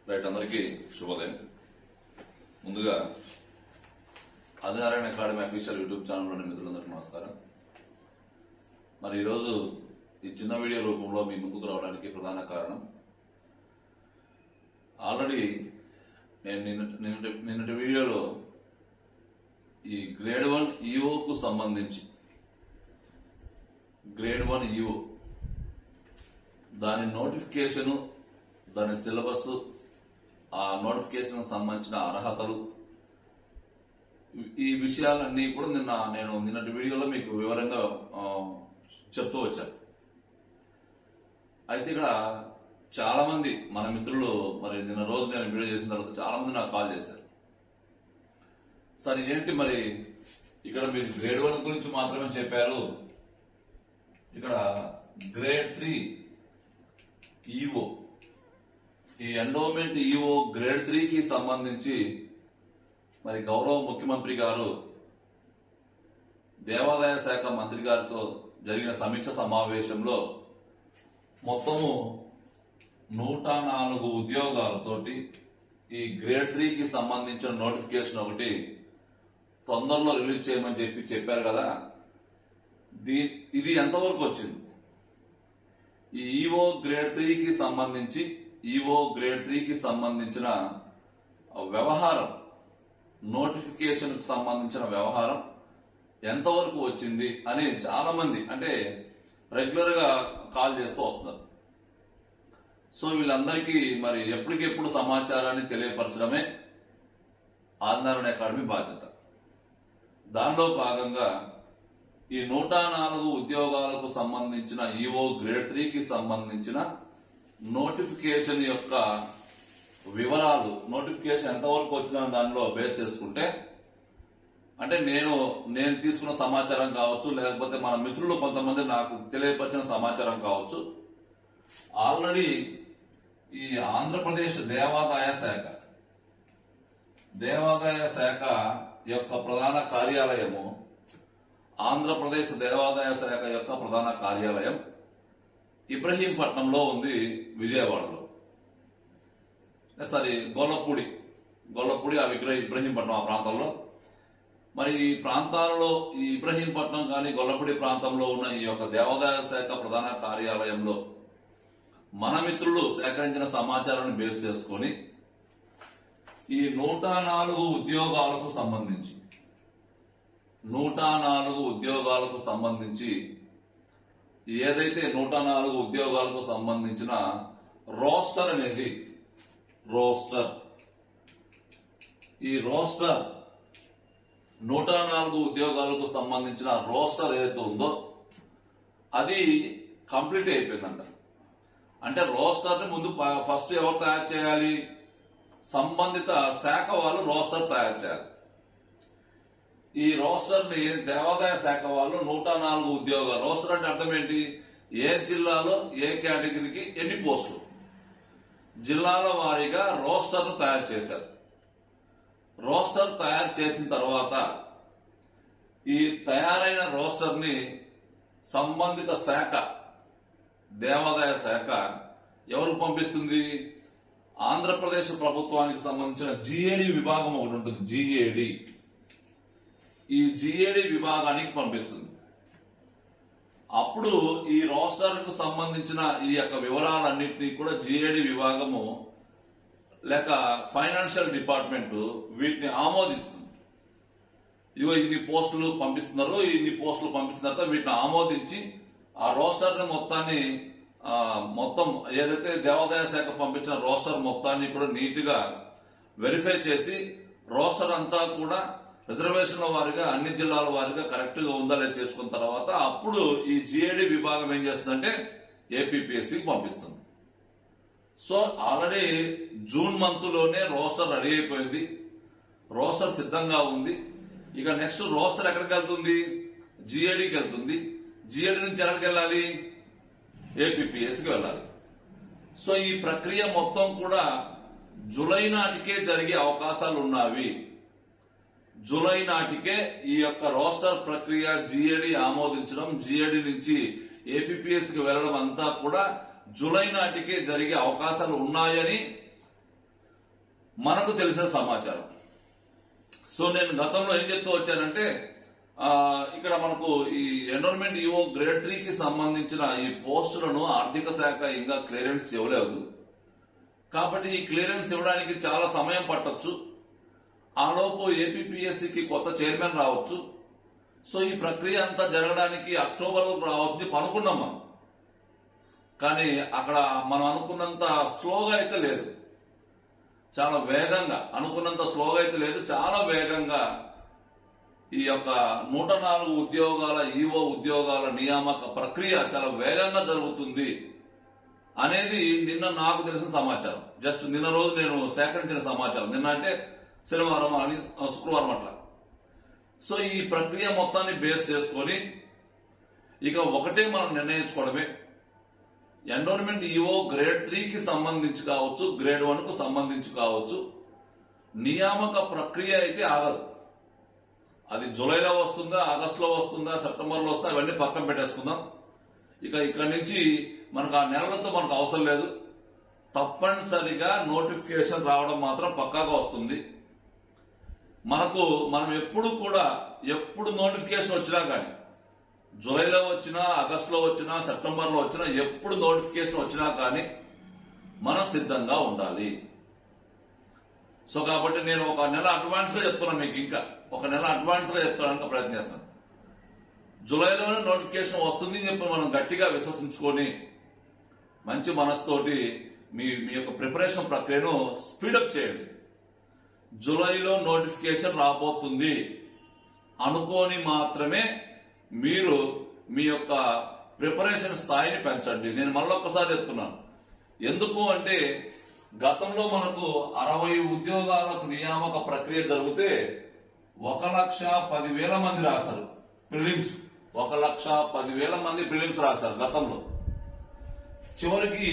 Right, అందరికీ శుభోదయం. ముందుగా ఆదినారాయణ అకాడమీ అఫీషియల్ యూట్యూబ్ ఛానల్లోని మిత్రులందరికీ నమస్కారం. మరి ఈరోజు ఈ చిన్న వీడియో రూపంలో మీ ముందుకు రావడానికి ప్రధాన కారణం, ఆల్రెడీ నేను నిన్నటి వీడియోలో ఈ గ్రేడ్ 1 ఈఓకు సంబంధించి గ్రేడ్ 1 ఈఓ దాని నోటిఫికేషను, దాని సిలబస్, ఆ నోటిఫికేషన్ సంబంధించిన అర్హతలు, ఈ విషయాలన్నీ కూడా నేను నిన్నటి వీడియోలో మీకు వివరంగా చెప్తూ వచ్చాను. అయితే ఇక్కడ చాలా మంది మన మిత్రులు మరి నిన్న రోజు నేను వీడియో చేసిన తర్వాత చాలా మంది నాకు కాల్ చేశారు. సార్ ఏంటి మరి ఇక్కడ మీరు గ్రేడ్ 1 గురించి మాత్రమే చెప్పారు, ఇక్కడ గ్రేడ్ 3 ఈఓ, ఈ ఎండోమెంట్ ఈఓ గ్రేడ్ 3కి సంబంధించి మరి గౌరవ ముఖ్యమంత్రి గారు దేవాదాయ శాఖ మంత్రి గారితో జరిగిన సమీక్ష సమావేశంలో మొత్తము 104 ఉద్యోగాలతోటి ఈ గ్రేడ్ 3కి సంబంధించిన నోటిఫికేషన్ ఒకటి తొందరలో రిలీజ్ చేయమని చెప్పారు కదా. ఇది ఎంతవరకు వచ్చింది? ఈ ఈఓ గ్రేడ్ 3కి సంబంధించిన వ్యవహారం, నోటిఫికేషన్ కు సంబంధించిన వ్యవహారం ఎంతవరకు వచ్చింది అని చాలా మంది అంటే రెగ్యులర్ గా కాల్ చేస్తూ వస్తున్నారు. సో వీళ్ళందరికీ మరి ఎప్పటికెప్పుడు సమాచారాన్ని తెలియపరచడమే ఆదినారాయణ అకాడమీ బాధ్యత. దానిలో భాగంగా ఈ 104 ఉద్యోగాలకు సంబంధించిన ఈఓ గ్రేడ్ 3కి సంబంధించిన నోటిఫికేషన్ యొక్క వివరాలు, నోటిఫికేషన్ ఎంతవరకు వచ్చిన దానిలో బేస్ చేసుకుంటే, అంటే నేను తీసుకున్న సమాచారం కావచ్చు, లేకపోతే మన మిత్రులు కొంతమంది నాకు తెలియపరిచిన సమాచారం కావచ్చు, ఆల్రెడీ ఈ ఆంధ్రప్రదేశ్ దేవాదాయ శాఖ యొక్క ప్రధాన కార్యాలయము, ఆంధ్రప్రదేశ్ దేవాదాయ శాఖ యొక్క ప్రధాన కార్యాలయం ఇబ్రహీంపట్నంలో ఉంది, విజయవాడలో. సారీ, గొల్లపూడి ఆ ఇబ్రహీంపట్నం ఆ ప్రాంతంలో. మరి ఈ ప్రాంతాలలో ఈ ఇబ్రహీంపట్నం కానీ గొల్లపూడి ప్రాంతంలో ఉన్న ఈ యొక్క దేవాదాయ శాఖ ప్రధాన కార్యాలయంలో మన మిత్రులు సేకరించిన సమాచారాన్ని బేస్ చేసుకొని ఈ 104 ఉద్యోగాలకు సంబంధించి ఏదైతే 104 ఉద్యోగాలకు సంబంధించిన రోస్టర్ అనేది, ఈ రోస్టర్ 104 ఉద్యోగాలకు సంబంధించిన రోస్టర్ ఏదైతే ఉందో అది కంప్లీట్ అయిపోయిందంట. అంటే రోస్టర్ ని ముందు ఫస్ట్ ఎవరు తయారు చేయాలి? సంబంధిత శాఖ వాళ్ళు రోస్టర్ తయారు చేయాలి. ఈ రోస్టర్ ని దేవాదాయ శాఖ వాళ్ళు 104 ఉద్యోగాలు, రోస్టర్ అంటే అర్థం ఏంటి? ఏ జిల్లాలో ఏ కేటగిరీకి ఎన్ని పోస్టులు, జిల్లాల వారీగా రోస్టర్ తయారు చేశారు. రోస్టర్ తయారు చేసిన తర్వాత ఈ తయారైన రోస్టర్ ని సంబంధిత శాఖ, దేవాదాయ శాఖ ఎవరికి పంపిస్తుంది? ఆంధ్రప్రదేశ్ ప్రభుత్వానికి సంబంధించిన జిఏడి విభాగం ఒకటి ఉంటుంది, ఈ జిఏడి విభాగానికి పంపిస్తుంది. అప్పుడు ఈ రోస్టర్ కు సంబంధించిన ఈ యొక్క వివరాలన్నింటినీ కూడా జిఏడి విభాగము లేక ఫైనాన్షియల్ డిపార్ట్మెంట్ వీటిని ఆమోదిస్తుంది. ఇదిగో ఇన్ని పోస్టులు పంపిస్తున్నారు, ఇన్ని పోస్టులు పంపించిన తర్వాత వీటిని ఆమోదించి ఆ రోస్టర్ మొత్తం ఏదైతే దేవాదాయ శాఖ పంపించిన రోస్టర్ మొత్తాన్ని కూడా నీట్ గా వెరిఫై చేసి రోస్టర్ అంతా కూడా రిజర్వేషన్ల వారిగా అన్ని జిల్లాల వారిగా కరెక్ట్ గా ఉందా లేదా చేసుకున్న తర్వాత అప్పుడు ఈ జిఏడి విభాగం ఏం చేస్తుందంటే ఏపీపీఎస్సీకి పంపిస్తుంది. సో ఆల్రెడీ జూన్ మంత్ లోనే రోస్టర్ రెడీ అయిపోయింది, రోస్టర్ సిద్ధంగా ఉంది. ఇక నెక్స్ట్ రోస్టర్ ఎక్కడికి వెళ్తుంది? జిఏడికి వెళ్తుంది. జిఏడి నుంచి ఎక్కడికి వెళ్ళాలి? ఏపీపీఎస్సీకి వెళ్ళాలి. సో ఈ ప్రక్రియ మొత్తం కూడా జూలై నాటికే జరిగే అవకాశాలు ఉన్నవి. జూలై నాటికే ఈ యొక్క రోస్టర్ ప్రక్రియ జిఏడి ఆమోదించడం, జిఏడి నుంచి ఏపీపీఎస్సీకి వెళ్లడం అంతా కూడా జూలై నాటికే జరిగే అవకాశాలు ఉన్నాయని మనకు తెలిసిన సమాచారం. సో నేను గతంలో ఏం చెప్తూ వచ్చానంటే ఇక్కడ మనకు ఈ ఎన్రోల్మెంట్ ఈఓ గ్రేడ్ 3కి సంబంధించిన ఈ పోస్టులను ఆర్థిక శాఖ ఇంకా క్లియరెన్స్ ఇవ్వలేదు. కాబట్టి ఈ క్లియరెన్స్ ఇవ్వడానికి చాలా సమయం పట్టొచ్చు. ఆలోపు ఏపీపీఎస్సీకి కొత్త చైర్మన్ రావచ్చు. సో ఈ ప్రక్రియ అంతా జరగడానికి అక్టోబర్ రావచ్చు అనుకున్నాం మనం. కానీ అక్కడ మనం అనుకున్నంత స్లోగా అయితే లేదు, చాలా వేగంగా, అనుకున్నంత స్లోగా అయితే లేదు, చాలా వేగంగా ఈ యొక్క 104 ఉద్యోగాల ఈఓ ఉద్యోగాల నియామక ప్రక్రియ చాలా వేగంగా జరుగుతుంది అనేది నిన్న నాకు తెలిసిన సమాచారం. జస్ట్ నిన్న రోజు నేను సేకరించిన సమాచారం. నిన్న అంటే శనివారం అని శుక్రవారం అట్లా. సో ఈ ప్రక్రియ మొత్తాన్ని బేస్ చేసుకొని ఇక ఒకటే మనం నిర్ణయించుకోవడమే, ఎన్రోల్మెంట్ ఈఓ గ్రేడ్ 3కి సంబంధించి కావచ్చు, గ్రేడ్ 1కు సంబంధించి కావచ్చు, నియామక ప్రక్రియ అయితే ఆగదు. అది జూలైలో వస్తుందా, ఆగస్టులో వస్తుందా, సెప్టెంబర్లో వస్తుందా, ఇవన్నీ పక్కన పెట్టేసుకుందాం. ఇక ఇక్కడి నుంచి మనకు ఆ నెలలతో మనకు అవసరం లేదు. తప్పనిసరిగా నోటిఫికేషన్ రావడం మాత్రం పక్కాగా వస్తుంది. మనం ఎప్పుడు నోటిఫికేషన్ వచ్చినా కానీ, జూలైలో వచ్చినా, ఆగస్టులో వచ్చినా, సెప్టెంబర్లో వచ్చినా, ఎప్పుడు నోటిఫికేషన్ వచ్చినా కానీ మనం సిద్ధంగా ఉండాలి. సో కాబట్టి నేను ఒక నెల అడ్వాన్స్ గా చెప్తున్నాను మీకు, ఇంకా ఒక నెల అడ్వాన్స్ గా చెప్తానికి ప్రయత్నం చేస్తాను. జూలైలోనే నోటిఫికేషన్ వస్తుంది అని చెప్పి మనం గట్టిగా విశ్వసించుకొని మంచి మనసుతోటి మీ యొక్క ప్రిపరేషన్ ప్రక్రియను స్పీడప్ చేయండి. జూలైలో నోటిఫికేషన్ రాబోతుంది అనుకోని మాత్రమే మీరు మీ యొక్క ప్రిపరేషన్ స్థాయిని పెంచండి. నేను మళ్ళొక్కసారి చెప్తున్నాను. ఎందుకు అంటే గతంలో మనకు 60 ఉద్యోగాలకు నియామక ప్రక్రియ జరిగితే 1,10,000 మంది రాశారు ప్రిలిమ్స్. 1,10,000 మంది ప్రిలిమ్స్ రాశారు గతంలో. చివరికి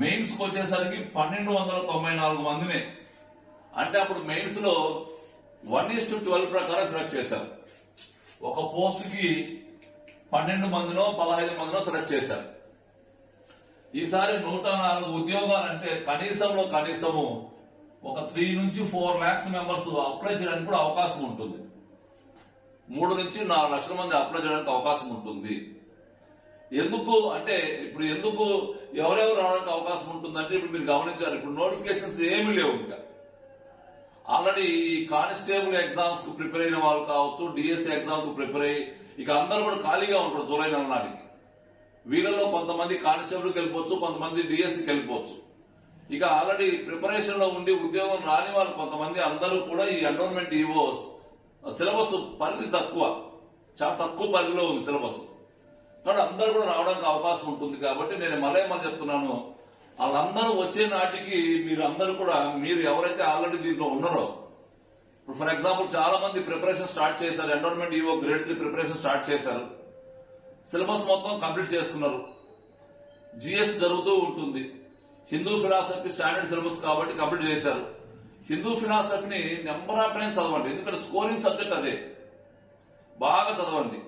మెయిన్స్ కు వచ్చేసరికి 1,294 మందినే. అంటే అప్పుడు మెయిన్స్ లో 1:12 ప్రకారం సెలెక్ట్ చేశారు. ఒక పోస్ట్ కి 12 మందినో 15 మందినో సెలెక్ట్ చేశారు. ఈసారి 104 ఉద్యోగాలంటే కనీసము ఒక 3 నుంచి 4 lakhs మెంబర్స్ అప్లై చేయడానికి కూడా అవకాశం ఉంటుంది. 3 నుంచి 4 లక్షల మంది అప్లై చేయడానికి అవకాశం ఉంటుంది. ఎందుకు అంటే ఇప్పుడు ఎవరెవరు రావడానికి అవకాశం ఉంటుందంటే ఇప్పుడు మీరు గమనించారు, ఇప్పుడు నోటిఫికేషన్స్ ఏమీ లేవు. ఇంకా ఆల్రెడీ కానిస్టేబుల్ ఎగ్జామ్స్ కు ప్రిపేర్ అయిన వాళ్ళు కావచ్చు, డిఎస్సీ ఎగ్జామ్ కు ప్రిపేర్ అయ్యి ఇక అందరూ కూడా ఖాళీగా ఉంటారు జూలై నెల నాటికి. వీళ్ళలో కొంతమంది కానిస్టేబుల్కి వెళ్ళిపోవచ్చు, కొంతమంది డిఎస్సీకి వెళ్ళిపోవచ్చు. ఇక ఆల్రెడీ ప్రిపరేషన్ లో ఉండి ఉద్యోగం రాని వాళ్ళు కొంతమంది, అందరూ కూడా ఈ ఎన్రోల్మెంట్ ఈఓ సిలబస్ పరిధి తక్కువ, చాలా తక్కువ పరిధిలో ఉంది సిలబస్. కాబట్టి అందరూ కూడా రావడానికి అవకాశం ఉంటుంది. కాబట్టి నేను మళ్ళీ చెప్తున్నాను, వాళ్ళందరూ వచ్చే నాటికి మీరు ఎవరైతే ఆల్రెడీ దీంట్లో ఉన్నారో, ఇప్పుడు ఫర్ ఎగ్జాంపుల్ చాలా మంది ప్రిపరేషన్ స్టార్ట్ చేశారు, enrolment EO grade 3 preparation start చేశారు, సిలబస్ మొత్తం కంప్లీట్ చేసుకున్నారు. జిఎస్ జరుగుతూ ఉంటుంది. హిందూ ఫిలాసఫీ స్టాండర్డ్ సిలబస్ కాబట్టి కంప్లీట్ చేశారు. హిందూ ఫిలాసఫీని నెంబర్ ఆఫ్ టైమ్స్ చదవండి, ఎందుకంటే స్కోరింగ్ సబ్జెక్ట్ అదే. బాగా చదవండి.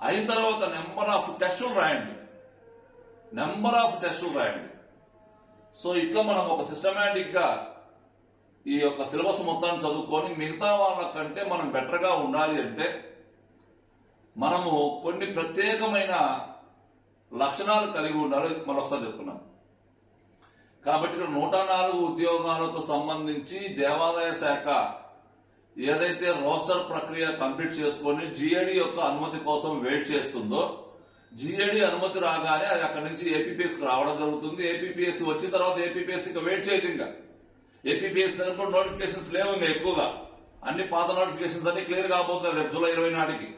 అయిన తర్వాత నెంబర్ ఆఫ్ టెస్టులు రాయండి. సో ఇట్లా మనం ఒక సిస్టమేటిక్ గా ఈ యొక్క సిలబస్ మొత్తాన్ని చదువుకొని మిగతా వాళ్ళకంటే మనం బెటర్ గా ఉండాలి అంటే మనము కొన్ని ప్రత్యేకమైన లక్షణాలు కలిగి ఉండాలి. మరొకసారి చెప్తున్నాం. కాబట్టి ఇక్కడ 104 ఉద్యోగాలకు సంబంధించి దేవాదాయ శాఖ ఏదైతే రోస్టర్ ప్రక్రియ కంప్లీట్ చేసుకొని జిఏడి యొక్క అనుమతి కోసం వెయిట్ చేస్తుందో, జిఏడి అనుమతి రాగానే అది అక్కడి నుంచి ఏపీపీఎస్కి రావడం జరుగుతుంది. ఏపీపీఎస్సీ వచ్చిన తర్వాత ఏపీపీఎస్సీకి వెయిట్ చేయదు. ఇంకా ఏపీపీఎస్సీ దగ్గర కూడా నోటిఫికేషన్స్ లేవు ఇంకా ఎక్కువగా. అన్ని పాత నోటిఫికేషన్స్ అన్ని క్లియర్ కాబోతున్నాయి రేపు జూలై 20 నాటికి.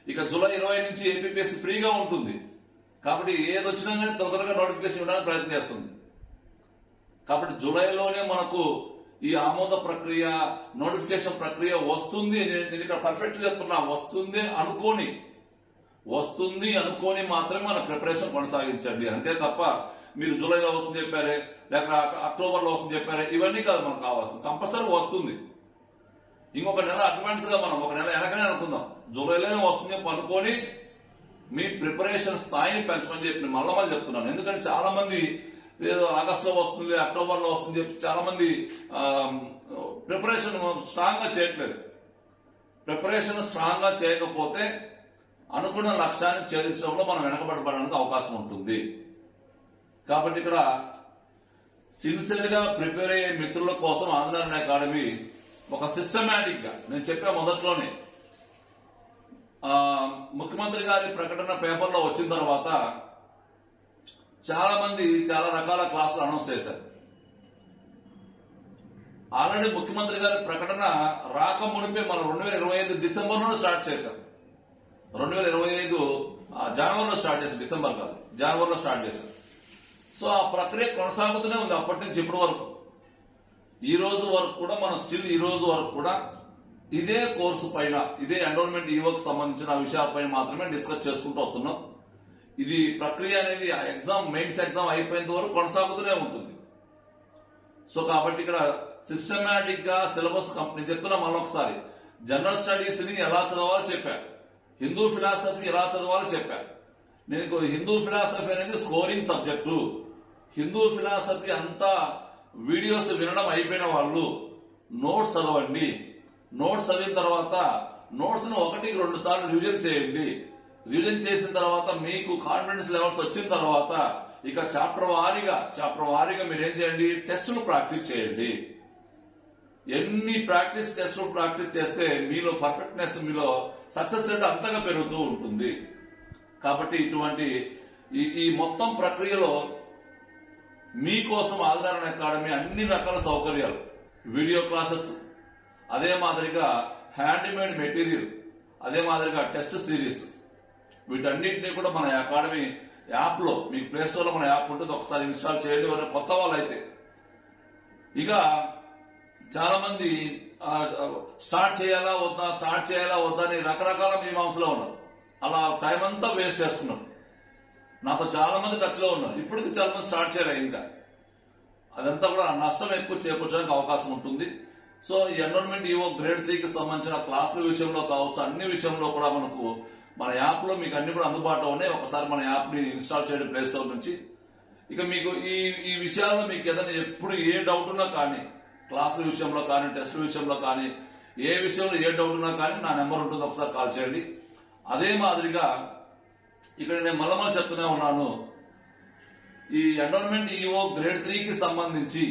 ఇక జూలై 20 నుంచి ఏపీపీఎస్సీ ఫ్రీగా ఉంటుంది. కాబట్టి ఏది వచ్చినా కానీ తొందరగా నోటిఫికేషన్ ఇవ్వడానికి ప్రయత్నం చేస్తుంది. కాబట్టి జూలైలోనే మనకు ఈ ఆమోద ప్రక్రియ, నోటిఫికేషన్ ప్రక్రియ వస్తుంది. నేను ఇక్కడ పర్ఫెక్ట్ చెప్తున్నా, వస్తుంది అనుకోని మాత్రమే మన ప్రిపరేషన్ కొనసాగించండి. అంతే తప్ప మీరు జూలైలో వస్తుంది చెప్పారే, లేక అక్టోబర్లో వస్తుంది చెప్పారే, ఇవన్నీ కాదు మనకు కావాల్సింది. కంపల్సరీ వస్తుంది. ఇంకొక నెల అడ్వాన్స్ గా మనం ఒక నెల వెనకనే అనుకుందాం. జూలైలోనే వస్తుంది అనుకొని మీ ప్రిపరేషన్ స్థాయిని పెంచమని చెప్పి మళ్ళీ చెప్తున్నాను. ఎందుకంటే చాలా మంది ఏదో ఆగస్టులో వస్తుంది, అక్టోబర్లో వస్తుంది చెప్పి చాలా మంది ప్రిపరేషన్ స్ట్రాంగ్ గా చేయట్లేదు. ప్రిపరేషన్ స్ట్రాంగ్ గా చేయకపోతే అనుకున్న లక్ష్యాన్ని ఛేదించడంలో మనం వెనకబడడానికి అవకాశం ఉంటుంది. కాబట్టి ఇక్కడ సిన్సియర్ గా ప్రిపేర్ అయ్యే మిత్రుల కోసం ఆదినారాయణ అకాడమీ ఒక సిస్టమేటిక్ గా, నేను చెప్పా మొదట్లోనే, ముఖ్యమంత్రి గారి ప్రకటన పేపర్లో వచ్చిన తర్వాత చాలా మంది చాలా రకాల క్లాసులు అనౌన్స్ చేశారు. ఆల్రెడీ ముఖ్యమంత్రి గారి ప్రకటన రాకమునిపే మనం 2025 డిసెంబర్లో స్టార్ట్ చేశాం. 2025 జనవరిలో స్టార్ట్ చేశాం, డిసెంబర్ కాదు, జనవరిలో స్టార్ట్ చేశాం. సో ఆ ప్రక్రియ కొనసాగుతూనే ఉంది అప్పటి నుంచి ఇప్పటి వరకు. ఈ రోజు వరకు కూడా మనం స్టిల్ ఈ రోజు వరకు కూడా ఇదే కోర్సు పైన, ఇదే ఎన్రోల్మెంట్ ఈవోకి సంబంధించిన విషయాలపైన మాత్రమే డిస్కస్ చేసుకుంటూ వస్తున్నాం. ఇది ప్రక్రియ అనేది ఎగ్జామ్, మెయిన్స్ ఎగ్జామ్ అయిపోయేంత వరకు కొనసాగుతూనే ఉంటుంది. సో కాబట్టి ఇక్కడ సిస్టమేటిక్ గా సిలబస్ నేను చెప్తున్నా మళ్ళొకసారి, జనరల్ స్టడీస్ ని ఎలా చదవాలో చెప్పా, హిందూ ఫిలాసఫీ ఎలా చదవాలో చెప్పా. నేను హిందూ ఫిలాసఫీ అనేది స్కోరింగ్ సబ్జెక్టు. హిందూ ఫిలాసఫీ అంతా వీడియోస్ వినడం అయిపోయిన వాళ్ళు నోట్స్ చదవండి. నోట్స్ చదివిన తర్వాత నోట్స్ ను 1-2 సార్లు రివిజన్ చేయండి. రివిజన్ చేసిన తర్వాత మీకు కాన్ఫిడెన్స్ లెవెల్స్ వచ్చిన తర్వాత ఇక చాప్టర్ వారీగా మీరు ఏం చేయండి, టెస్టులు ప్రాక్టీస్ చేయండి. ఎన్ని టెస్టులు ప్రాక్టీస్ చేస్తే మీలో పర్ఫెక్ట్నెస్, మీలో సక్సెస్ రేట్ అంతగా పెరుగుతూ ఉంటుంది. కాబట్టి ఇటువంటి ఈ మొత్తం ప్రక్రియలో మీకోసం ఆదినారాయణ అకాడమీ అన్ని రకాల సౌకర్యాలు, వీడియో క్లాసెస్, అదే మాదిరిగా హ్యాండ్మేడ్ మెటీరియల్, అదే మాదిరిగా టెస్ట్ సిరీస్, వీటన్నింటినీ కూడా మన అకాడమీ యాప్ లో, మీకు ప్లే స్టోర్ లో మన యాప్ ఉంటుంది, ఒకసారి ఇన్స్టాల్ చేయండి. వారు కొత్త వాళ్ళు అయితే ఇక చాలా మంది స్టార్ట్ చేయాలా వద్దా అని రకరకాల మీమాంసలో ఉన్నారు. అలా టైం అంతా వేస్ట్ చేసుకున్నారు. నాతో చాలా మంది టచ్ లో ఉన్నారు, ఇప్పటికి చాలా మంది స్టార్ట్ చేయలేదు. ఇంకా అదంతా కూడా నష్టం ఎక్కువ చేకూర్చడానికి అవకాశం ఉంటుంది. సో ఈ ఎన్రోల్మెంట్ ఈవో గ్రేడ్ 3కి సంబంధించిన క్లాసుల విషయంలో కావచ్చు, అన్ని విషయంలో కూడా మనకు మన యాప్ లో మీకు అన్ని కూడా అందుబాటులో ఉన్నాయి. ఒకసారి మన యాప్ ని ఇన్స్టాల్ చేయండి ప్లే స్టోర్ నుంచి. ఇక మీకు ఈ విషయాల్లో మీకు ఏదైనా ఎప్పుడు ఏ డౌట్ ఉన్నా కానీ, క్లాసుల విషయంలో కానీ, టెస్టుల విషయంలో కానీ, ఏ విషయంలో ఏ డౌట్ ఉన్నా కానీ నా నెంబర్ ఉంటుంది, ఒకసారి కాల్ చేయండి. అదే మాదిరిగా ఇక్కడ నేను మళ్ళీ చెప్తూనే ఉన్నాను, ఈ ఎన్రోల్మెంట్ ఈవో గ్రేడ్ 3కి సంబంధించి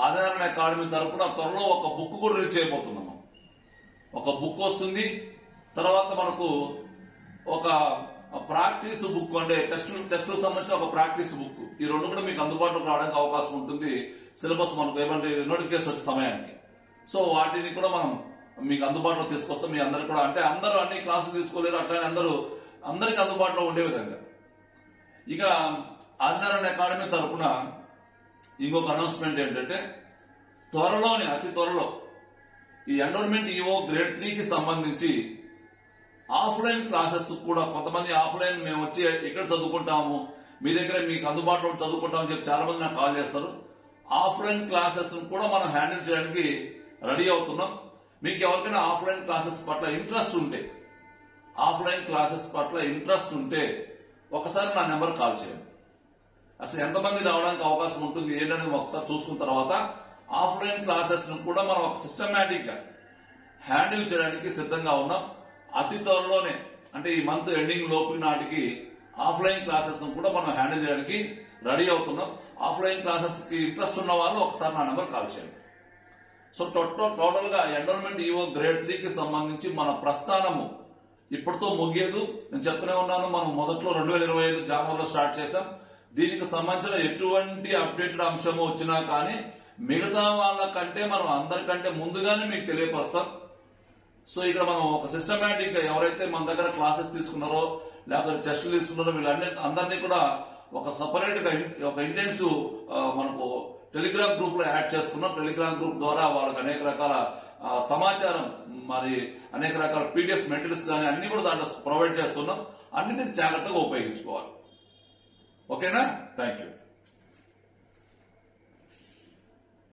ఆదినారాయణ అకాడమీ తరఫున త్వరలో ఒక బుక్ కూడా రిలీజ్ చేయబోతున్నాము. ఒక బుక్ వస్తుంది, తర్వాత మనకు ఒక ప్రాక్టీస్ బుక్, అంటే టెస్టులకు సంబంధించిన ఒక ప్రాక్టీస్ బుక్, ఈ రెండు కూడా మీకు అందుబాటులోకి రావడానికి అవకాశం ఉంటుంది. సిలబస్ మనకు ఏమంటే నోటిఫికేషన్ వచ్చే సమయానికి. సో వాటిని కూడా మనం మీకు అందుబాటులో తీసుకొస్తాం. మీ అందరు కూడా, అంటే అందరూ అన్ని క్లాసులు తీసుకోలేరు, అట్లనే అందరికి అందుబాటులో ఉండే విధంగా. ఇక ఆదినారాయణ అకాడమీ తరఫున ఇంకొక అనౌన్స్మెంట్ ఏంటంటే, అతి త్వరలో ఈ ఎన్రోల్మెంట్ ఈవో గ్రేడ్ 3కి సంబంధించి ఆఫ్లైన్ క్లాసెస్ కూడా, కొంతమంది ఆఫ్లైన్ మేము వచ్చి ఎక్కడ చదువుకుంటాము, మీ దగ్గర మీకు అందుబాటులో చదువుకుంటామని చెప్పి చాలా మంది నాకు కాల్ చేస్తారు. ఆఫ్లైన్ క్లాసెస్ కూడా మనం హ్యాండిల్ చేయడానికి రెడీ అవుతున్నాం. మీకు ఎవరికైనా ఆఫ్లైన్ క్లాసెస్ పట్ల ఇంట్రెస్ట్ ఉంటే ఒకసారి నా నెంబర్ కాల్ చేయండి. అసలు ఎంతమంది రావడానికి అవకాశం ఉంటుంది ఏంటనేది ఒకసారి చూసుకున్న తర్వాత ఆఫ్లైన్ క్లాసెస్ కూడా మనం ఒక సిస్టమేటిక్ గా హ్యాండిల్ చేయడానికి సిద్ధంగా ఉన్నాం. అతి త్వరలోనే, అంటే ఈ మంత్ ఎండింగ్ లోపు నాటికి ఆఫ్లైన్ క్లాసెస్ కూడా మనం హ్యాండిల్ చేయడానికి రెడీ అవుతున్నాం. ఆఫ్లైన్ క్లాసెస్ కి ఇంట్రెస్ట్ ఉన్న వాళ్ళు ఒకసారి నా నెంబర్ కాల్ చేయండి. సో టోటల్ గా ఎన్రోల్మెంట్ ఈవో గ్రేడ్ 3కి సంబంధించి మన ప్రస్థానము ఇప్పటితో ముగియదు. నేను చెప్తూనే ఉన్నాను, మనం మొదట్లో 2025 జనవరిలో స్టార్ట్ చేశాం. దీనికి సంబంధించిన ఎటువంటి అప్డేటెడ్ అంశము వచ్చినా కానీ మిగతా వాళ్ళకంటే మనం అందరికంటే ముందుగానే మీకు తెలియపరుస్తాం. సో ఇక్కడ మనం ఒక సిస్టమేటిక్ గా ఎవరైతే మన దగ్గర క్లాసెస్ తీసుకున్నారో లేకపోతే టెస్టులు తీసుకున్నారో వీళ్ళందరినీ కూడా ఒక సపరేట్ గా ఒక ఇంటెన్సివ్ మనకు టెలిగ్రామ్ గ్రూప్ లో యాడ్ చేసుకున్నాం. టెలిగ్రామ్ గ్రూప్ ద్వారా వాళ్ళకి అనేక రకాల సమాచారం, మరి అనేక రకాల పీడిఎఫ్ మెటీరియల్స్ కానీ అన్ని కూడా దాంట్లో ప్రొవైడ్ చేస్తున్నాం. అన్నిటిని జాగ్రత్తగా ఉపయోగించుకోవాలి. ఓకేనా? Thank you.